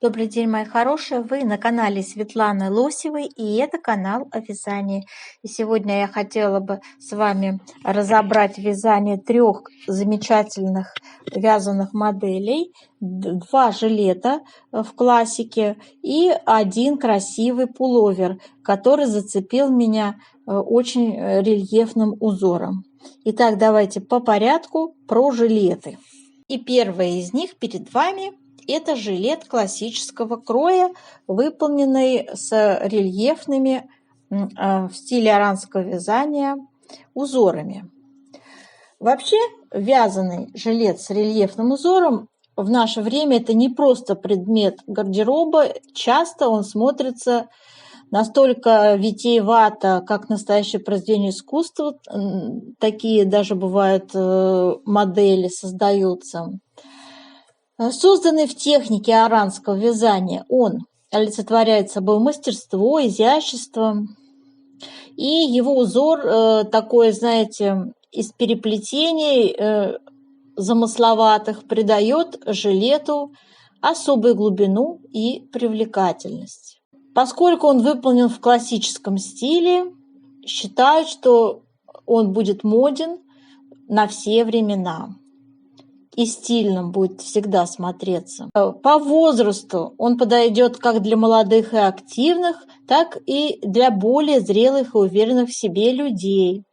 Добрый день, мои хорошие! Вы на канале Светланы Лосевой, и это канал о вязании. И сегодня я хотела бы с вами разобрать вязание трех замечательных вязаных моделей. Два жилета в классике и один красивый пуловер, который зацепил меня очень рельефным узором. Итак, давайте по порядку про жилеты. И первый из них перед вами. Это жилет классического кроя, выполненный с рельефными в стиле аранского вязания узорами. Вообще вязаный жилет с рельефным узором в наше время это не просто предмет гардероба, часто он смотрится настолько витиевато, как настоящее произведение искусства, такие даже бывают модели создаются. Созданный в технике аранского вязания, он олицетворяет собой мастерство, изящество. И его узор такой, знаете, из переплетений замысловатых придает жилету особую глубину и привлекательность. Поскольку он выполнен в классическом стиле, считают, что он будет моден на все времена. И стильным будет всегда смотреться. По возрасту он подойдет как для молодых и активных, так и для более зрелых и уверенных в себе людей.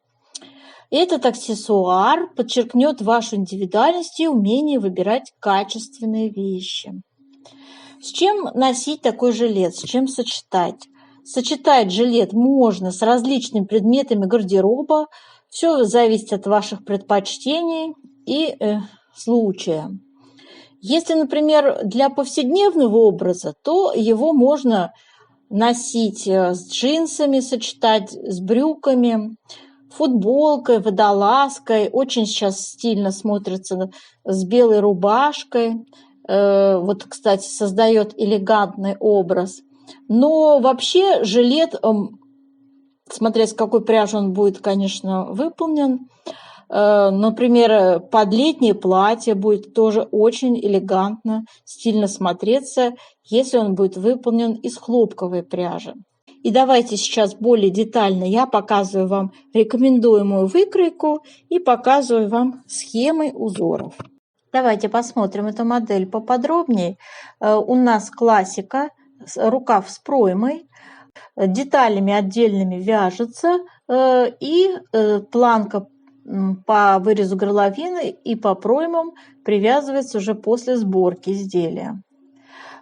Этот аксессуар подчеркнет вашу индивидуальность и умение выбирать качественные вещи. С чем носить такой жилет, с чем сочетать? Сочетать жилет можно с различными предметами гардероба. Все зависит от ваших предпочтений и случая. Если, например, для повседневного образа, то его можно носить с джинсами, сочетать с брюками, футболкой, водолазкой. Очень сейчас стильно смотрится с белой рубашкой. Вот, кстати, создает элегантный образ. Но вообще жилет, смотря с какой пряжи он будет, конечно, выполнен, например, под летнее платье будет тоже очень элегантно, стильно смотреться, если он будет выполнен из хлопковой пряжи. И давайте сейчас более детально я показываю вам рекомендуемую выкройку и показываю вам схемы узоров. Давайте посмотрим эту модель поподробнее. У нас классика, рукав с проймой, деталями отдельными вяжется и планка по вырезу горловины и по проймам привязывается уже после сборки изделия.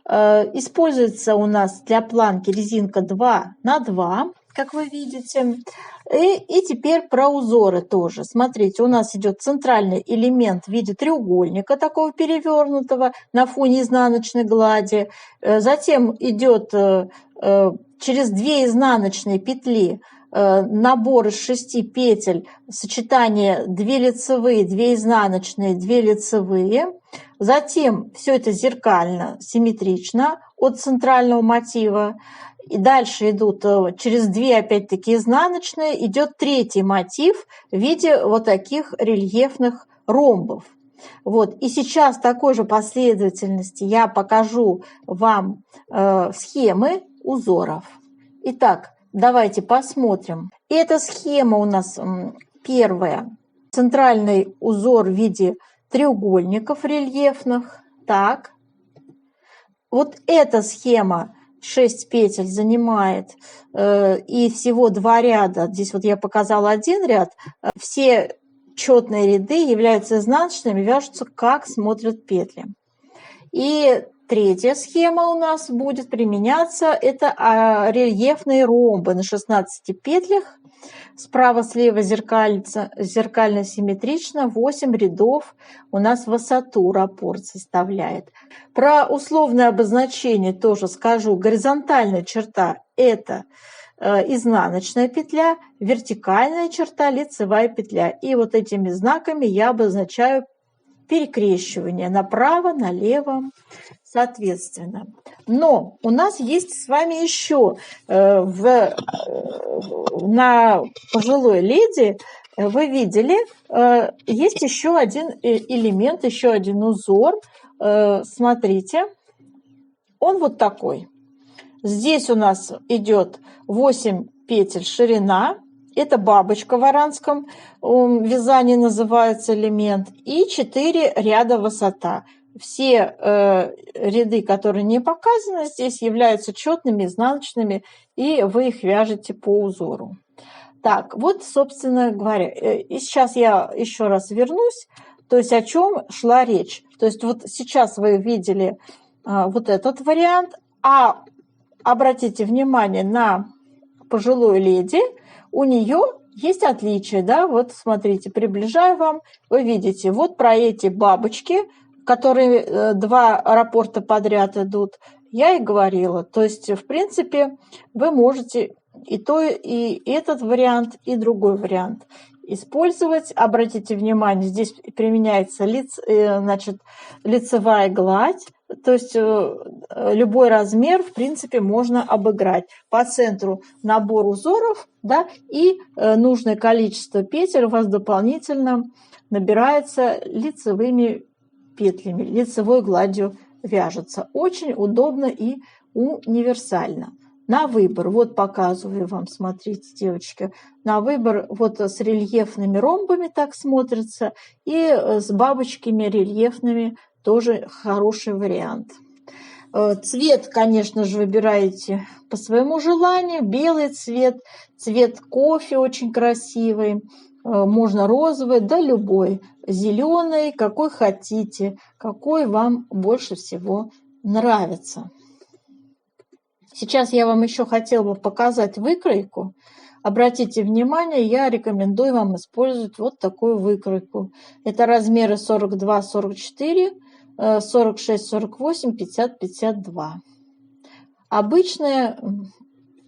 Используется у нас для планки резинка 2 на 2, как вы видите. И теперь про узоры тоже. Смотрите, у нас идет центральный элемент в виде треугольника такого перевернутого на фоне изнаночной глади. Затем идет через 2 изнаночные петли набор из 6 петель, сочетание 2 лицевые, 2 изнаночные, 2 лицевые. Затем все это зеркально, симметрично от центрального мотива. И дальше идут через 2, опять-таки, изнаночные, идет третий мотив в виде вот таких рельефных ромбов. Вот. И сейчас в такой же последовательности я покажу вам схемы узоров. Итак, давайте посмотрим. Эта схема у нас первая. Центральный узор в виде треугольников рельефных. Так. Вот эта схема 6 петель занимает и всего 2 ряда. Здесь вот я показала один ряд. Все четные ряды являются изнаночными, вяжутся как смотрят петли. И третья схема у нас будет применяться. Это рельефные ромбы на 16 петлях. Справа-слева зеркально-симметрично. 8 рядов у нас высоту раппорт составляет. Про условное обозначение тоже скажу. Горизонтальная черта – это изнаночная петля, вертикальная черта – лицевая петля. И вот этими знаками я обозначаю перекрещивание направо, налево, соответственно. Но у нас есть с вами еще на пожилой леди, вы видели, есть еще один элемент, еще один узор. Смотрите, он вот такой. Здесь у нас идет 8 петель ширина. Это бабочка в аранском вязании называется элемент. И 4 ряда высота. Все ряды, которые не показаны здесь, являются четными, изнаночными, и вы их вяжете по узору. Так, вот, собственно говоря, и сейчас я еще раз вернусь, то есть о чем шла речь. То есть вот сейчас вы видели вот этот вариант, а обратите внимание на пожилую леди, у нее есть отличие, да, вот смотрите, приближаю вам, вы видите, вот про эти бабочки, которые 2 раппорта подряд идут, я и говорила. То есть, в принципе, вы можете и то, и этот вариант, и другой вариант использовать. Обратите внимание, здесь применяется лицевая гладь, то есть любой размер, в принципе, можно обыграть. По центру набор узоров, да, и нужное количество петель у вас дополнительно набирается лицевыми петлями, лицевой гладью вяжется. Очень удобно и универсально. На выбор, вот показываю вам, смотрите, девочки, на выбор вот с рельефными ромбами так смотрится, и с бабочками рельефными тоже хороший вариант. Цвет, конечно же, выбираете по своему желанию. Белый цвет, цвет кофе очень красивый, можно розовый, да любой, зеленый, какой хотите, какой вам больше всего нравится. Сейчас я вам еще хотела бы показать выкройку. Обратите внимание, я рекомендую вам использовать вот такую выкройку. Это размеры 42-44, 46-48, 50-52. Обычная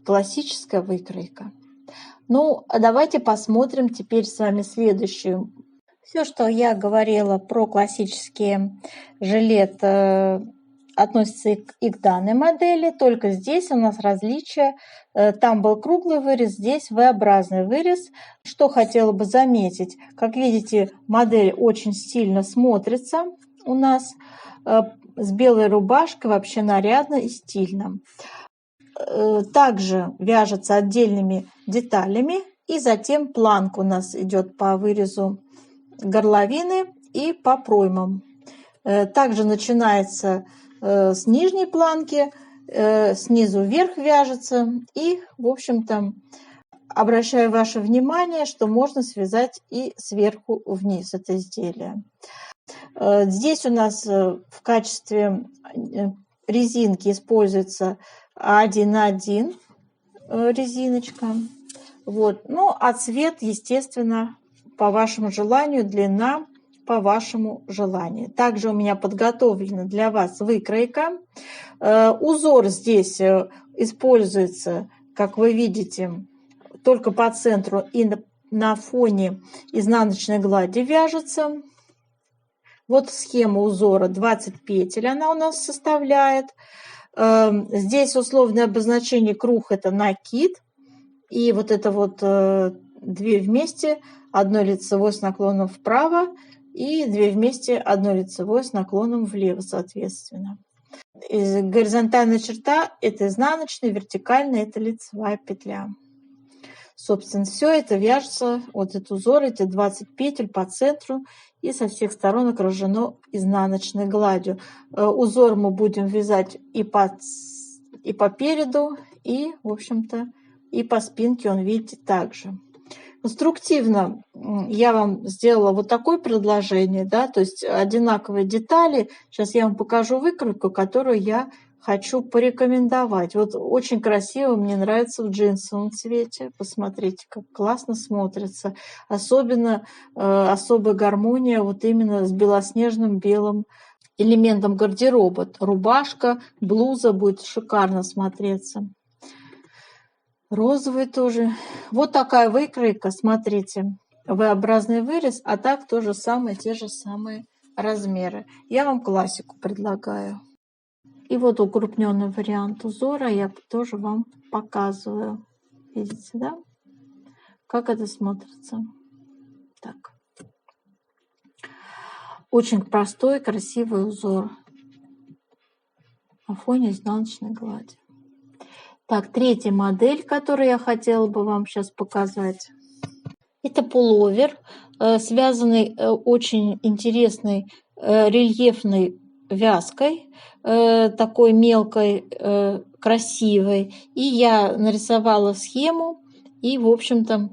классическая выкройка. Ну, давайте посмотрим теперь с вами следующую. Все, что я говорила про классические жилет, относится и к данной модели, только здесь у нас различие. Там был круглый вырез, здесь V-образный вырез. Что хотела бы заметить, как видите, модель очень стильно смотрится у нас, с белой рубашкой, вообще нарядно и стильно. Также вяжется отдельными деталями, и затем планка у нас идет по вырезу горловины и по проймам. Также начинается с нижней планки, снизу вверх вяжется, и, в общем-то, обращаю ваше внимание, что можно связать и сверху вниз это изделие. Здесь у нас в качестве резинки используется 1 резиночка. Вот. Ну, а цвет, естественно, по вашему желанию, длина по вашему желанию. Также у меня подготовлена для вас выкройка. Узор здесь используется, как вы видите, только по центру и на фоне изнаночной глади вяжется. Вот схема узора, 20 петель она у нас составляет. Здесь условное обозначение круг – это накид. И вот это вот 2 вместе, 1 лицевой с наклоном вправо и 2 вместе, 1 лицевой с наклоном влево, соответственно. Горизонтальная черта – это изнаночная, вертикальная – это лицевая петля. Собственно, все это вяжется, вот этот узор, эти 20 петель по центру и со всех сторон окружено изнаночной гладью. Узор мы будем вязать и по переду, и, в общем-то, и по спинке он, видите, также. Конструктивно я вам сделала вот такое предложение, да, то есть одинаковые детали. Сейчас я вам покажу выкройку, которую я хочу порекомендовать. Вот очень красиво, мне нравится в джинсовом цвете. Посмотрите, как классно смотрится. Особенно особая гармония вот именно с белоснежным белым элементом гардероба. Рубашка, блуза будет шикарно смотреться. Розовый тоже. Вот такая выкройка, смотрите. V-образный вырез, а так то же самое, те же самые размеры. Я вам классику предлагаю. И вот укрупненный вариант узора я тоже вам показываю. Видите, да? Как это смотрится. Так. Очень простой, красивый узор. на фоне изнаночной глади. Так, третья модель, которую я хотела бы вам сейчас показать. Это пуловер, связанный очень интересной рельефной вязкой, такой мелкой, красивой. И я нарисовала схему и, в общем-то,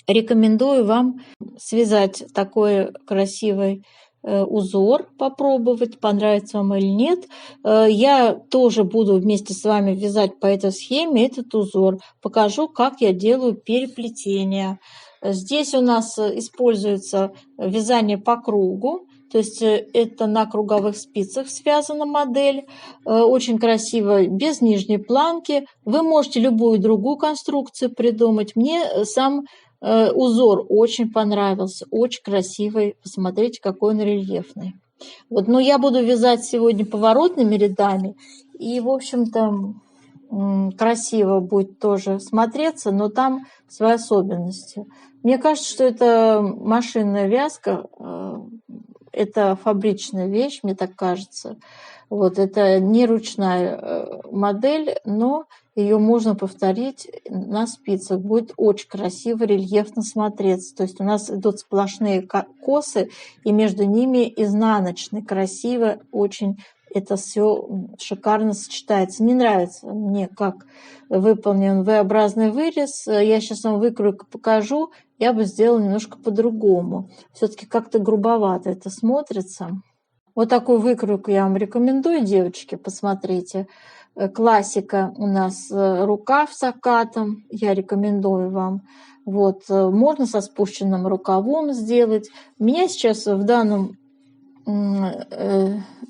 рекомендую вам связать такой красивый узор, попробовать, понравится вам или нет. Я тоже буду вместе с вами вязать по этой схеме этот узор. Покажу, как я делаю переплетение. Здесь у нас используется вязание по кругу. То есть это на круговых спицах связана модель. Очень красиво, без нижней планки. Вы можете любую другую конструкцию придумать. Мне сам узор очень понравился, очень красивый. Посмотрите, какой он рельефный. Вот, но я буду вязать сегодня поворотными рядами. И, в общем-то, красиво будет тоже смотреться, но там свои особенности. Мне кажется, что это машинная вязка, это фабричная вещь, мне так кажется. Вот, это не ручная модель, но ее можно повторить на спицах. Будет очень красиво, рельефно смотреться. То есть у нас идут сплошные косы, и между ними изнаночные. Красиво, очень это все шикарно сочетается. Не нравится мне, как выполнен V-образный вырез. Я сейчас вам выкройку покажу. Я бы сделала немножко по-другому. Все-таки как-то грубовато это смотрится. Вот такую выкройку я вам рекомендую, девочки, посмотрите. Классика у нас рукав с окатом, я рекомендую вам. Вот, можно со спущенным рукавом сделать. Меня сейчас в данном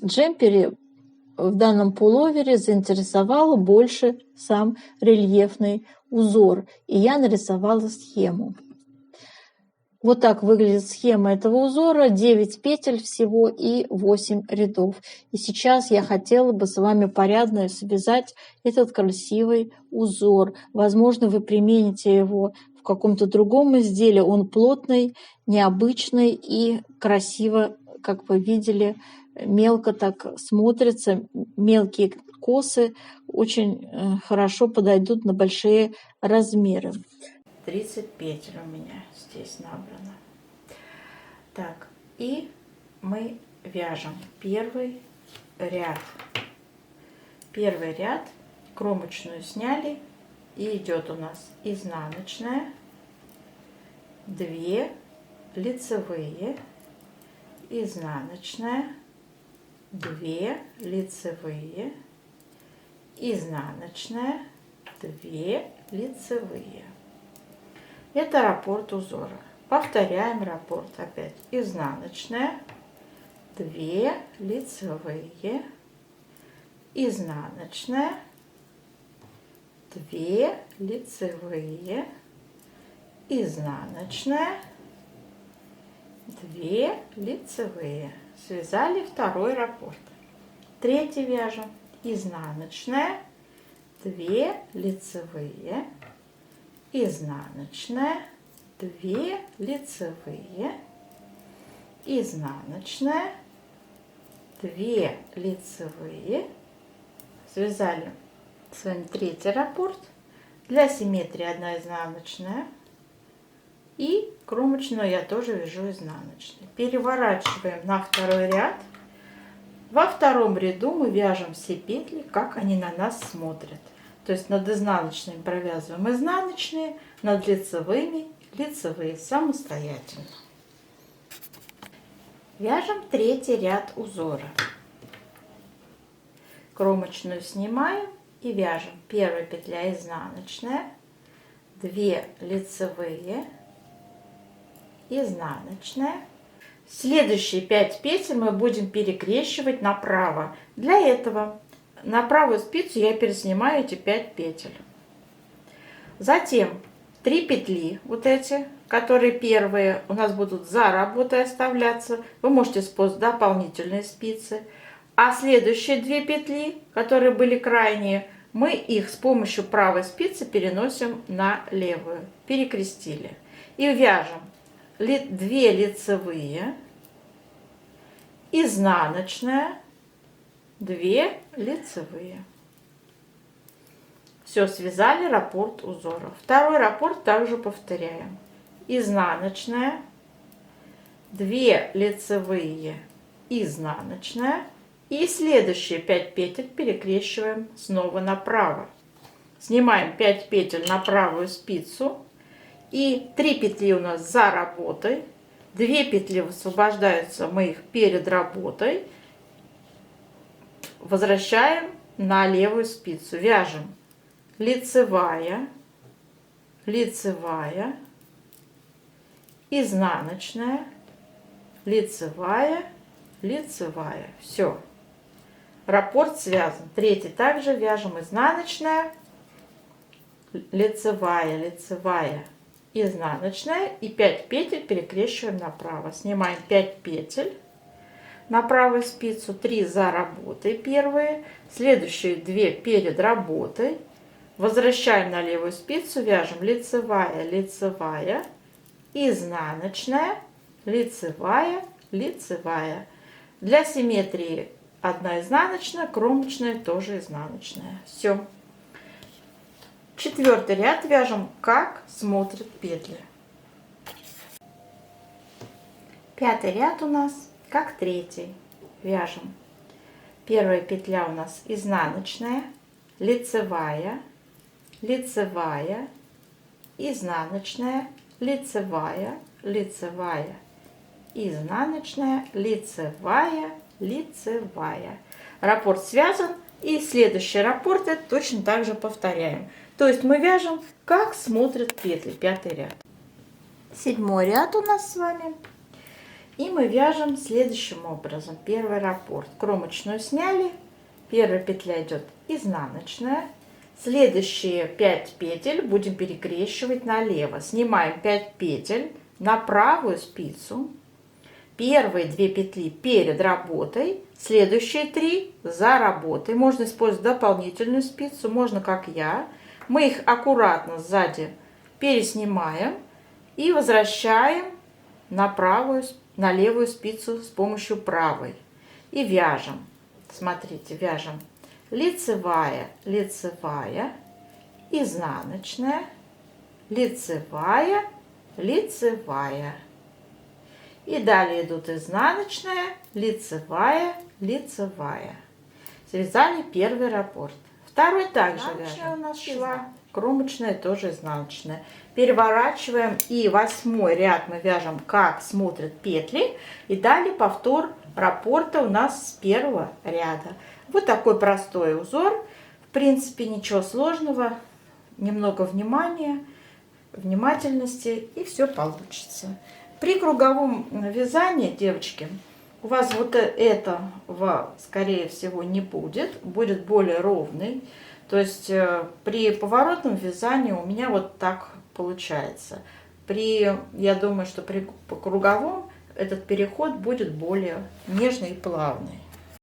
джемпере, в данном пуловере заинтересовало больше сам рельефный узор. И я нарисовала схему. Вот так выглядит схема этого узора. 9 петель всего и 8 рядов. И сейчас я хотела бы с вами порядно связать этот красивый узор. Возможно, вы примените его в каком-то другом изделии. Он плотный, необычный и красиво, как вы видели, мелко так смотрится. Мелкие косы очень хорошо подойдут на большие размеры. 30 петель у меня здесь набрано. Так, и мы вяжем первый ряд. Первый ряд, кромочную сняли, и идет у нас изнаночная, 2 лицевые, изнаночная, 2 лицевые, изнаночная, 2 лицевые. Это раппорт узора. Повторяем раппорт опять. Изнаночная, 2 лицевые, изнаночная, 2 лицевые, изнаночная, 2 лицевые. Связали второй раппорт. Третий вяжем. Изнаночная, 2 лицевые, изнаночная, 2 лицевые, изнаночная, 2 лицевые. Связали с вами третий раппорт. Для симметрии 1 изнаночная. И кромочную я тоже вяжу изнаночной. Переворачиваем на второй ряд. Во втором ряду мы вяжем все петли, как они на нас смотрят. То есть над изнаночными провязываем изнаночные, над лицевыми лицевые самостоятельно. Вяжем третий ряд узора. Кромочную снимаем и вяжем. Первая петля изнаночная, 2 лицевые, изнаночная. Следующие 5 петель мы будем перекрещивать направо. Для этого на правую спицу я переснимаю эти 5 петель. Затем 3 петли, вот эти, которые первые у нас будут за работой оставляться. Вы можете использовать дополнительные спицы. А следующие 2 петли, которые были крайние, мы их с помощью правой спицы переносим на левую. Перекрестили. И вяжем 2 лицевые, изнаночная, 2 лицевые. Все, связали раппорт узора. Второй раппорт также повторяем. Изнаночная, 2 лицевые, изнаночная. И следующие 5 петель перекрещиваем снова направо. Снимаем 5 петель на правую спицу. И 3 петли у нас за работой. 2 петли высвобождаются, мы их перед работой. Возвращаем на левую спицу. Вяжем лицевая, лицевая, изнаночная, лицевая, лицевая. Все. Раппорт связан. Третий также вяжем изнаночная, лицевая, лицевая, изнаночная. И 5 петель перекрещиваем направо. Снимаем 5 петель на правую спицу, 3 за работой первые, следующие 2 перед работой. Возвращаем на левую спицу, вяжем лицевая, лицевая, изнаночная, лицевая, лицевая. Для симметрии одна изнаночная, кромочная тоже изнаночная. Все. Четвертый ряд вяжем, как смотрят петли. Пятый ряд у нас как третий. Вяжем. Первая петля у нас изнаночная, лицевая, лицевая, изнаночная, лицевая, лицевая, изнаночная, лицевая, лицевая. Раппорт связан, и следующий раппорт это точно так же повторяем. То есть мы вяжем, как смотрят петли. Пятый ряд. Седьмой ряд у нас с вами. И мы вяжем следующим образом. Первый раппорт. Кромочную сняли. Первая петля идет изнаночная. Следующие 5 петель будем перекрещивать налево. Снимаем 5 петель на правую спицу. Первые 2 петли перед работой. Следующие 3 за работой. Можно использовать дополнительную спицу. Можно, как я. Мы их аккуратно сзади переснимаем. И возвращаем на левую спицу с помощью правой. И вяжем. Смотрите, вяжем. Лицевая, лицевая, изнаночная, лицевая, лицевая. И далее идут изнаночная, лицевая, лицевая. Связали первый раппорт. Второй также вяжем. У нас шла кромочная, тоже изнаночная. Переворачиваем, и 8 ряд мы вяжем, как смотрят петли. И далее повтор раппорта у нас с первого ряда. Вот такой простой узор. В принципе, ничего сложного. Немного внимания, внимательности, и все получится. При круговом вязании, девочки, у вас вот этого, скорее всего, не будет. Будет более ровный. То есть при поворотном вязании у меня вот так получается. Я думаю, что при круговом этот переход будет более нежный и плавный.